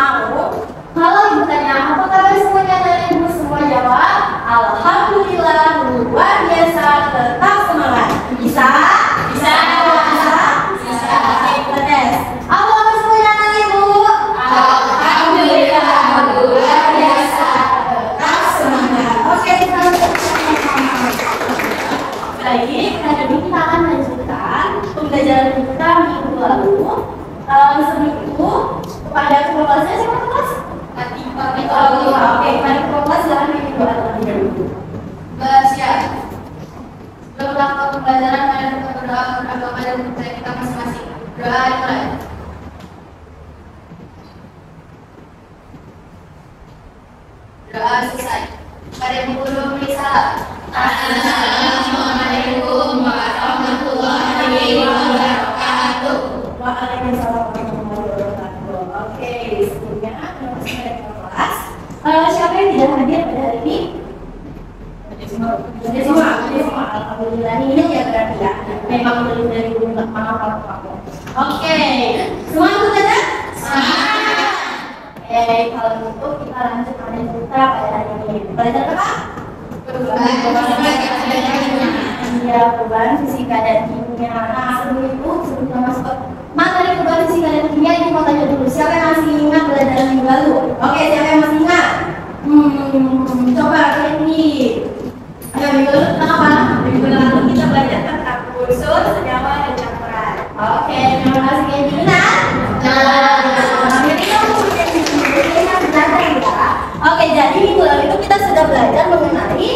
Mau? Kalau ibu tanya apa kabar semuanya dan ibu semua jawab, alhamdulillah luar biasa, tetap semangat. Bisa? Bisa? Bisa. Oke, kita tes. Apa kabar semuanya dan ibu? Alhamdulillah luar biasa, tetap semangat. Oke, kita baik, hari ini kita akan lanjutkan pembelajaran kita minggu lalu. Sebelum itu, kepada ketua kelasnya siapa kelas? Oke, pada ketua kelas silahkan bikin doa terlebih dahulu. Siap. Sebelum melakukan pembelajaran, mari kita berdoa beragama dan percaya kita masing-masing. Doa dimulai. Doa selesai. Mari guru beri salam. Assalamualaikum warahmatullahi wabarakatuh. Waalaikumsalam warahmatullahi wabarakatuh. Oke, sebelumnya terima kasih pada kelas. Siapa yang tidak hadir pada hari ini? Hadir semua. Alhamdulillah ini ya berarti ya. Memang belum dari guru nggak maaf aku. Oke, semua ikut aja? Semangat. Oke, kalau gitu kita lanjut pada kita pada hari ini. Belajar apa? Perubahan fisika dan kimia. Nah, sebelum itu, sebelum kita masuk ke materi perubahan fisika dan kimia, ini mau tanya dulu, siapa yang masih ingat pelajaran minggu lalu? Oke, siapa yang masih ingat? Coba ini. Ayo minggu lalu tentang apa? Minggu lalu kita belajar tentang unsur, senyawa, dan campuran. Oke, terima kasih Gina. Oke, jadi minggu lalu itu kita sudah belajar mengenai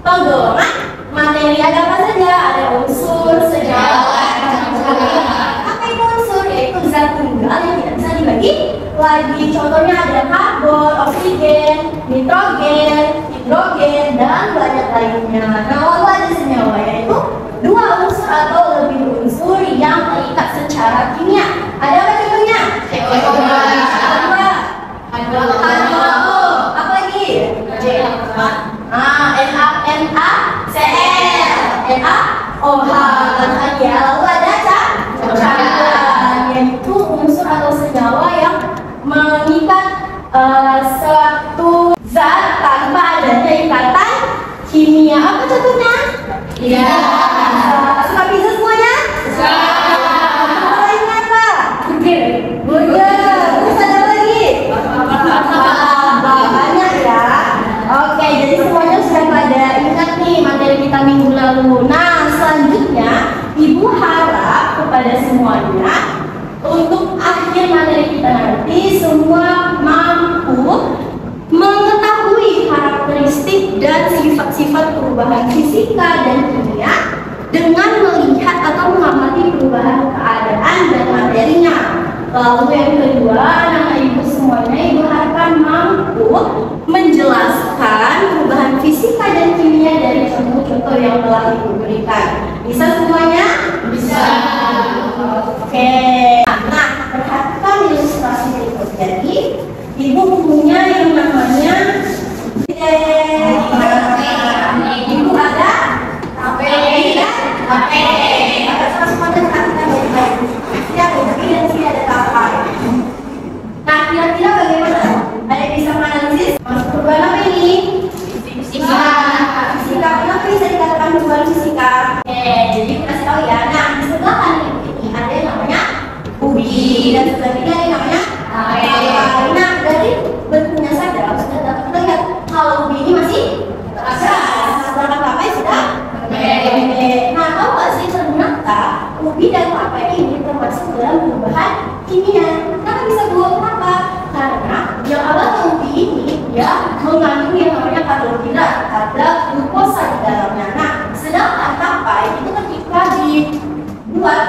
penggolongan materi. Ada apa saja? Ada unsur, senyawa, campuran. Apa itu unsur? Yaitu zat tunggal yang tidak bisa dibagi lagi. Contohnya ada karbon, oksigen, nitrogen, hidrogen, dan banyak lainnya. Nah, lalu ada senyawa, yaitu dua unsur atau lebih unsur yang terikat secara kimia. Ada apa contohnya? H2O. Apa lagi? NaCl, NaOH. Lalu ada campuran, yaitu unsur atau senyawa yang mengikat suatu zat tanpa adanya ikatan kimia. Apa contohnya? Iya. Suka pizza semuanya? Suka. Apa lainnya apa? Burger. Terus ada apa lagi? Banyak ya. Oke, jadi semuanya sudah pada ingat nih materi kita minggu lalu. Nah, selanjutnya Ibu harap kepada semuanya untuk akhir materi kita nanti semua mampu mengetahui karakteristik dan sifat-sifat perubahan fisika dan kimia dengan melihat atau mengamati perubahan keadaan dan materinya. Lalu yang kedua, anak ibu semuanya ibu harapkan mampu menjelaskan perubahan fisika dan kimia dari contoh-contoh yang telah ibu berikan. Bisa semuanya? Bisa. Oke. Nah, perhatikan ilustrasi berikut. Jadi, ibu punya yang namanya ibu ada HP dan HP. Sama-sama perhatikan baik-baik. Siap, tapi dan sini ada apa? Nah, kira-kira bagaimana? Ada yang bisa menganalisis? Masuk perubahan apa ini? Fisika. Kenapa bisa dikatakan perubahan fisika? Oke, jadi kasih tahu ya. Nah, di sebelah kanan ini ada yang namanya ubi dan sebelah kiri ada yang namanya HP. Nah, dari bentuknya saja sudah dapat kita lihat kalau ubi ini masih keras, sedangkan HP sudah pendek. Nah, tahu nggak sih ternyata ubi dan HP ini termasuk dalam perubahan kimia? Kenapa bisa dua? Kenapa? Karena yang awalnya ubi ini dia mengandung yang namanya karbohidrat, ada glukosa di dalamnya. Nah, sedangkan tapai itu ketika dibuat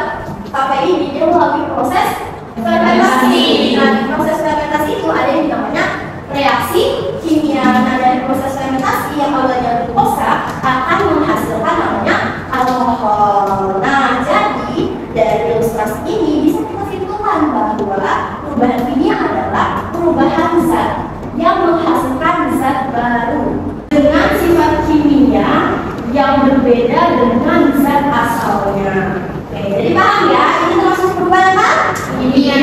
tapai ini dia melalui proses fermentasi. Nah, di proses fermentasi itu ada yang namanya reaksi kimia. Nah, dari proses fermentasi yang awalnya glukosa akan menghasilkan namanya alkohol. Nah, jadi dari ilustrasi ini bisa kita simpulkan bahwa perubahan kimia adalah perubahan zat yang menghasilkan zat baru dengan sifat kimia yang berbeda dengan zat asalnya. Oke, jadi paham ya? Ini termasuk perubahan apa? Kimia.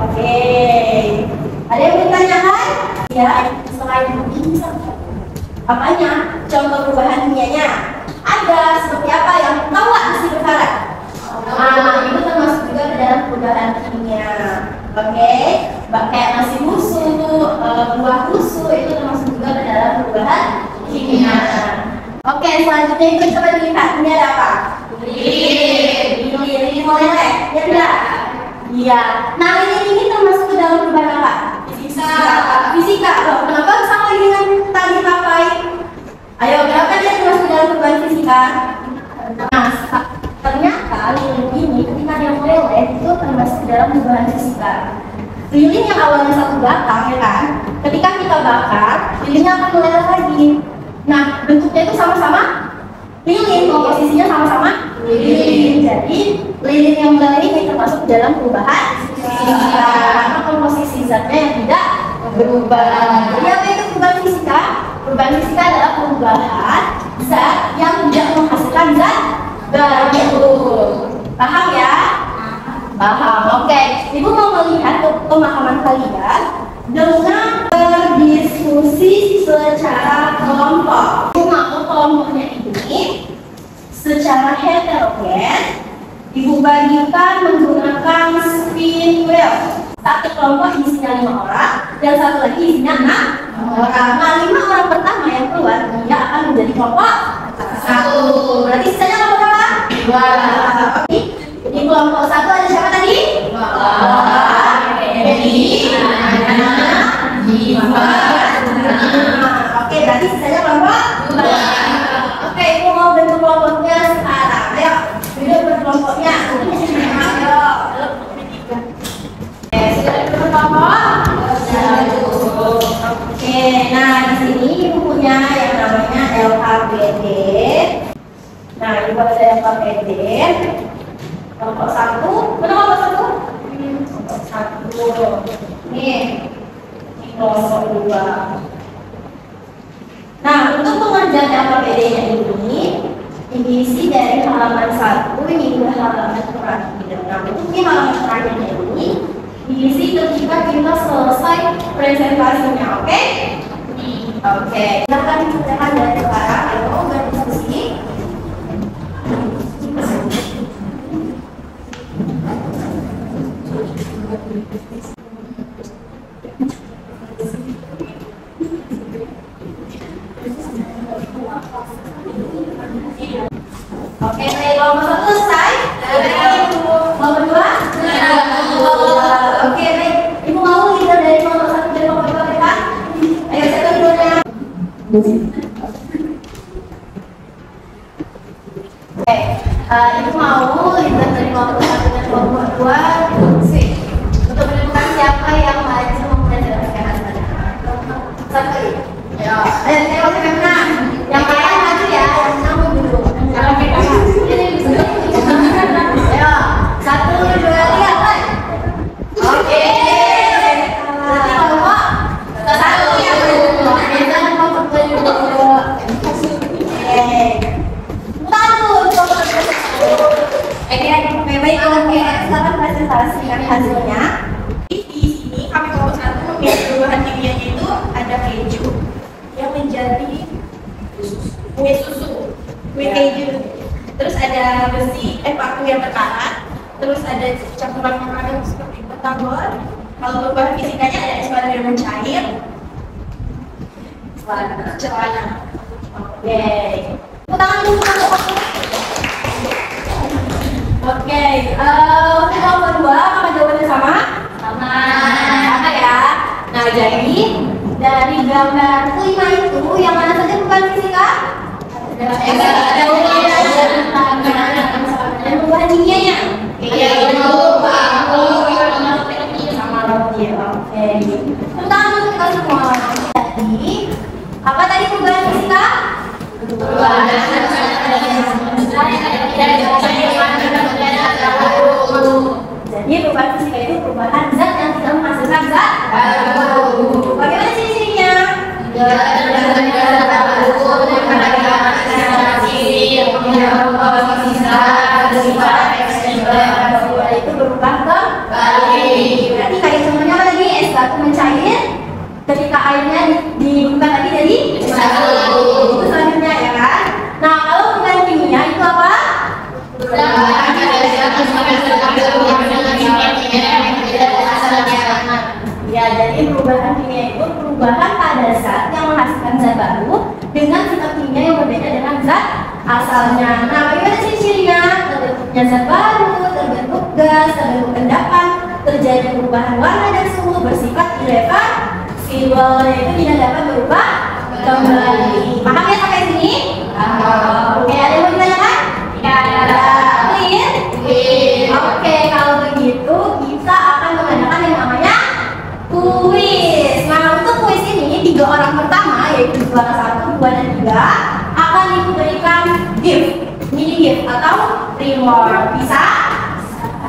Oke. Ya, selain ini apanya? Contoh perubahan kimianya ada seperti apa yang tahu nggak besi berkarat? Itu termasuk juga ke dalam perubahan kimia. Oke, kayak nasi busuk, buah busuk itu termasuk juga ke dalam perubahan kimia. Oke, selanjutnya itu coba dilihat ini ada apa? Lilin molekul, ya tidak? Iya. Nah ini termasuk ke dalam perubahan apa? Fisika. Loh, kenapa sama dengan tadi papai? Ayo, kenapa dia termasuk dalam perubahan fisika? Nah, ternyata lilin ini ketika dia meleleh itu termasuk dalam perubahan fisika. Lilin yang awalnya satu batang, ya kan? Ketika kita bakar, lilinnya akan meleleh lagi. Nah, bentuknya itu sama-sama lilin, komposisinya sama-sama lilin. Jadi, lilin yang meleleh ini termasuk dalam perubahan fisika karena komposisi zatnya yang tidak berubah. Jadi apa itu perubahan fisika? Perubahan fisika adalah perubahan zat yang tidak menghasilkan zat baru. Paham ya? Paham. Oke. Ibu mau melihat pemahaman kalian dengan berdiskusi secara kelompok. Ibu mau kelompoknya ini secara heterogen Ibu bagikan menggunakan spin wheel. Satu kelompok isinya 5 orang dan satu lagi isinya 6 orang. Nah, 5 orang pertama yang keluar dia akan menjadi kelompok 1. Berarti sisanya kelompok berapa? 2. Di kelompok 1 ada siapa tadi? 2. Jadi 5. Oke, berarti sisanya kelompok 2. Oke, ibu mau bentuk kelompoknya sekarang. Ayo, bentuk berkelompoknya. Ayo. Oke, nah di sini ibu punya yang namanya LKPD. Nah, ibu ada LKPD. Kelompok 1, mana kelompok 1? Kelompok 1. Nih, kelompok 2. Nah, untuk pengerjaan LKPD-nya ini diisi dari halaman 1 hingga halaman terakhir. Nah, untuk di halaman terakhirnya ini diisi ketika kita selesai presentasinya, oke? Oke. Silakan dikerjakan dari sekarang. Ayo berdiskusi. Oke, baik, kelompok 1 selesai. Kelompok 2? Oke, baik. Ibu mau leader dari kelompok 1 dan kelompok 2 kita? Ayo, siapa leadernya? Oke, ibu mau leader dari kelompok 1 dan kelompok 2 sih. Untuk menentukan siapa yang maju mempresentasikan hasilnya. Satu kali. Ayo, saya mau menang. Yang kalah maju ya, yang menang dulu. Ayo, 1, 2, 3, mulai. Oke. Berarti kelompok 1 ya, kita kelompok 2 juga. Oke. Oke, baik. Oke, sekarang presentasikan hasilnya. Di sini kami kelompok 1 memilih perubahan kimianya itu ada keju yang menjadi kue susu, kue keju. Terus ada besi, paku yang berkarat. Terus ada campuran makanan seperti batagor. Kalau perubahan fisikanya ada es batu yang mencair. Celana. Oke. Tangan dulu. Oke. Untuk kelompok 2, apa jawabannya sama? Sama ya. Nah, jadi dari gambar kelima itu yang mana saja bukan fisika? Ada perubahan kimianya. Sama roti. Oke. Tentang kita semua. Jadi apa tadi perubahan fisika? Jadi perubahan fisika itu perubahan zat yang tidak menghasilkan zat baru. Bagaimana ciri-cirinya? Itu berubah kembali. Berarti kayak contohnya apa tadi? Es batu mencair, ketika airnya dibuka lagi jadi satu. Itu selanjutnya ya kan. Nah kalau bukan kimia itu apa? Ya, jadi perubahan kimia itu perubahan pada zat yang menghasilkan zat baru dengan sifat kimia yang berbeda dengan zat asalnya. Nah, bagaimana ciri-cirinya? Terbentuknya zat baru, terbentuk gas, terbentuk endapan, terjadi perubahan warna dan suhu bersifat irreversibel, yaitu tidak dapat berubah kembali. Paham ya sampai sini? Oke, ada yang mau ditanyakan? Clear? Oke, kalau begitu kita akan mengadakan yang namanya kuis. Nah, untuk kuis ini 3 orang pertama, yaitu juara 1, 2, dan 3 akan diberikan gift, mini gift atau reward. Bisa?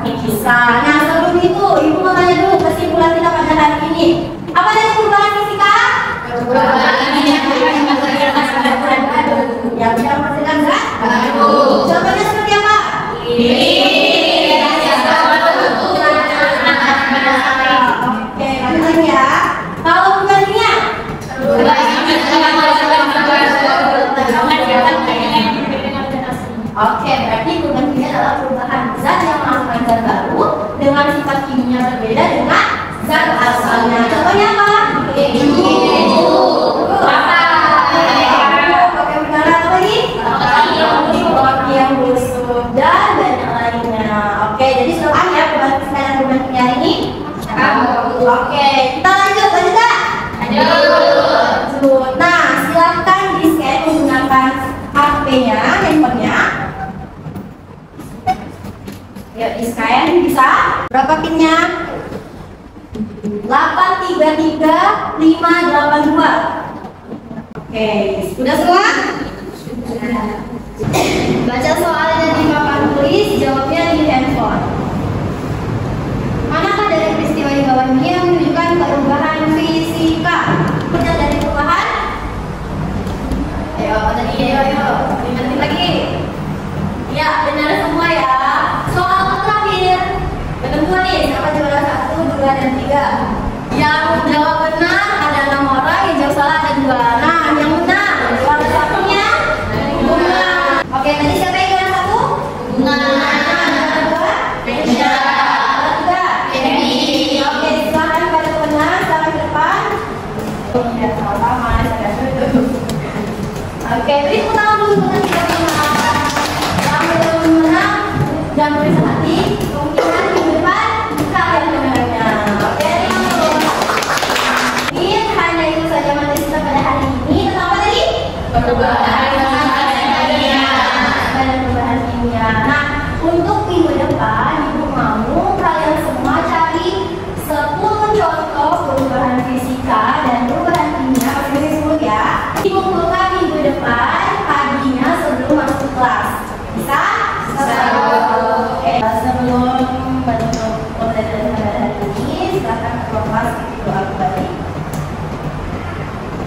Bisa. Nah, sebelum itu Ibu mau tanya dulu kesimpulan kita pada hari ini. Apa dari perubahan fisika? Yang bisa menghasilkan zat? Contohnya seperti apa? Oke, lanjut ya. Kalau bukan kimia? Oke, berarti perubahan kimia adalah perubahan zat yang menghasilkan zat baru dengan sifat kimia berbeda dengan zat asalnya. Contohnya apa? Oke, benar apa lagi? Roti yang busuk dan banyak lainnya. Oke, jadi setelah ya perubahan fisika dan perubahan kimia ini. Oke, kita lanjut gak? Lanjut. Nah, silahkan di-scan menggunakan HP-nya, handphonenya. Yuk, di-scan bisa. Berapa pinnya? 833582. Oke, sudah semua? Baca soalnya di papan tulis, jawabnya di handphone. Manakah dari peristiwa di bawah ini yang menunjukkan perubahan fisika? Punya dari perubahan? Ayo, tadi ayo, 5 menit lagi. Ya, benar semua ya. Soal terakhir, ketemu nih, siapa juara 1, 2, dan 3. Yang jawab benar ada 6 orang, yang jawab salah ada 2. Nah, yang benar, juara satunya Bunga. Oke, tadi siapa yang juara 1? Bunga. Oke, beri tepuk tangan dulu untuk kita semua. Yang menang dan berisah hati, kemungkinan minggu depan kalian menangnya. Oke, ini hanya itu saja materi kita pada hari ini. Tentang apa tadi? Perubahan kimia. Nah, untuk minggu depan, Ibu mau kalian semua cari 10 contoh perubahan fisika dan perubahan kimia. Oke, 10 ya. Dikumpulkan minggu depan paginya sebelum masuk kelas. Bisa? Oke, sebelum menutup pembelajaran pada hari ini, silakan ketua kelas doa kembali.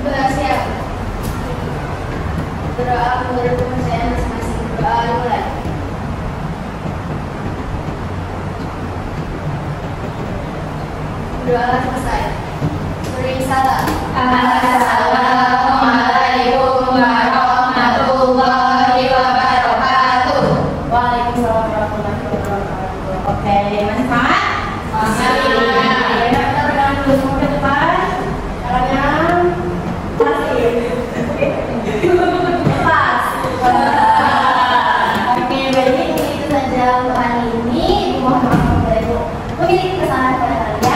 Siap. Berdoa menurut kepercayaan masing-masing. Doa dimulai. Doa selesai. Beri salam. Assalamualaikum warahmatullahi wabarakatuh. Waalaikumsalam warahmatullahi wabarakatuh. Oke, masih semangat? Semangat. Kita berdoa dulu semua ke depan. Caranya masih. Lepas. Oke, baik, itu saja untuk hari ini. Mohon maaf kalau Ibu memiliki kesalahan pada hari ini.